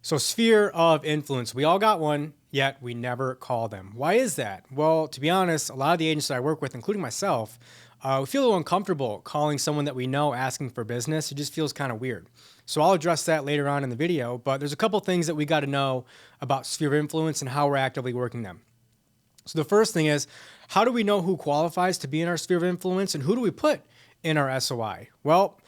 So sphere of influence, we all got one, yet we never call them. Why is that? Well, to be honest, a lot of the agents that I work with, including myself, we feel a little uncomfortable calling someone that we know asking for business. It just feels kind of weird. So I'll address that later on in the video, but there's a couple things that we got to know about sphere of influence and how we're actively working them. So the first thing is, how do we know who qualifies to be in our sphere of influence and who do we put in our SOI? Well,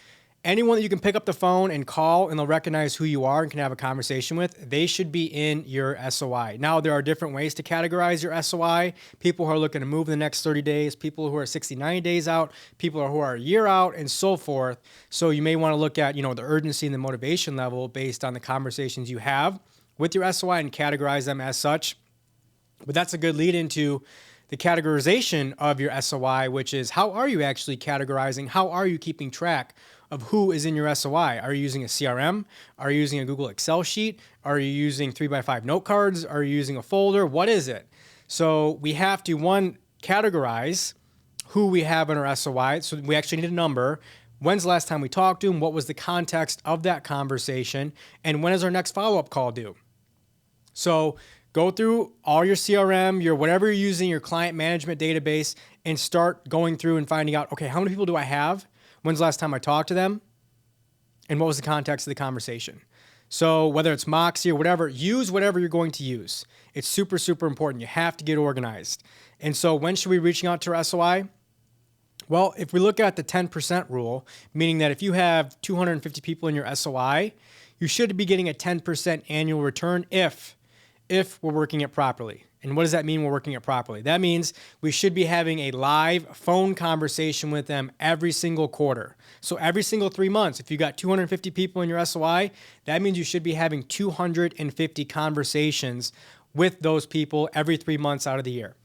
anyone that you can pick up the phone and call and they'll recognize who you are and can have a conversation with, they should be in your SOI. Now, there are different ways to categorize your SOI. People who are looking to move in the next 30 days, people who are 60, 90 days out, people who are a year out, and so forth. So you may want to look at, the urgency and the motivation level based on the conversations you have with your SOI and categorize them as such. But that's a good lead into the categorization of your SOI, which is how are you actually categorizing? How are you keeping track of who is in your SOI? Are you using a CRM? Are you using a Google Excel sheet? Are you using 3x5 note cards? Are you using a folder? What is it? So we have to, one, categorize who we have in our SOI. So we actually need a number. When's the last time we talked to them? What was the context of that conversation? And when is our next follow-up call due? So go through all your CRM, your whatever you're using, your client management database, and start going through and finding out, okay, how many people do I have? When's the last time I talked to them? And what was the context of the conversation? So whether it's Moxie or whatever, use whatever you're going to use. It's super, super important. You have to get organized. And so when should we be reaching out to our SOI? Well, if we look at the 10% rule, meaning that if you have 250 people in your SOI, you should be getting a 10% annual return if we're working it properly. And what does that mean we're working it properly? That means we should be having a live phone conversation with them every single quarter. So every single 3 months, if you got 250 people in your SOI, that means you should be having 250 conversations with those people every 3 months out of the year.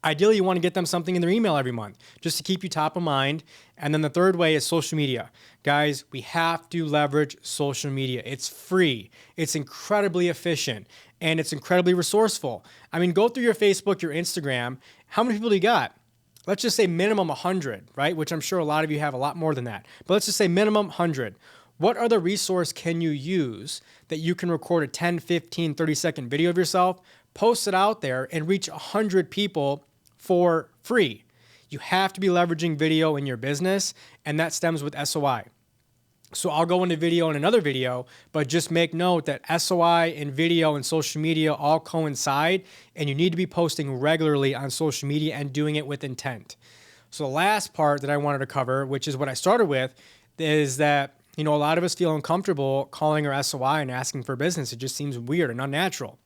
Ideally, you want to get them something in their email every month just to keep you top of mind. And then the third way is social media. Guys, we have to leverage social media. It's free. It's incredibly efficient. And it's incredibly resourceful. I mean, go through your Facebook, your Instagram. How many people do you got? Let's just say minimum 100, right? Which I'm sure a lot of you have a lot more than that. But let's just say minimum 100. What other resource can you use that you can record a 10, 15, 30-second video of yourself, post it out there, and reach 100 people for free? You have to be leveraging video in your business, and that stems with SOI. So I'll go into video in another video, but just make note that SOI and video and social media all coincide, and you need to be posting regularly on social media and doing it with intent. So the last part that I wanted to cover, which is what I started with, is that a lot of us feel uncomfortable calling our SOI and asking for business. It just seems weird and unnatural.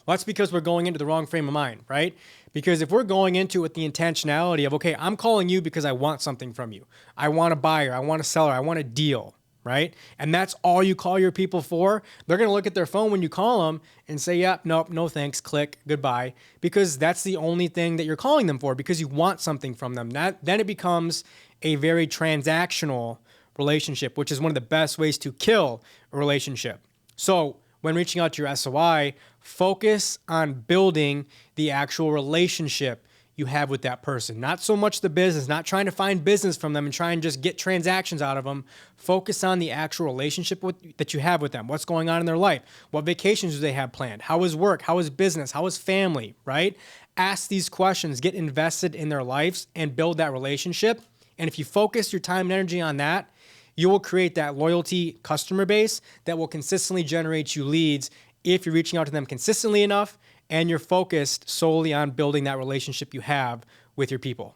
Well, that's because we're going into the wrong frame of mind, right? Because if we're going into it with the intentionality of, okay, I'm calling you because I want something from you. I want a buyer. I want a seller. I want a deal, right? And that's all you call your people for. They're going to look at their phone when you call them and say, yeah, nope, no thanks, click, goodbye. Because that's the only thing that you're calling them for because you want something from them. Then it becomes a very transactional relationship, which is one of the best ways to kill a relationship. So when reaching out to your SOI, focus on building the actual relationship you have with that person. Not so much the business, not trying to find business from them and try and just get transactions out of them. Focus on the actual relationship that you have with them. What's going on in their life? What vacations do they have planned? How is work? How is business? How is family, right? Ask these questions, get invested in their lives and build that relationship. And if you focus your time and energy on that, you will create that loyalty customer base that will consistently generate you leads if you're reaching out to them consistently enough and you're focused solely on building that relationship you have with your people.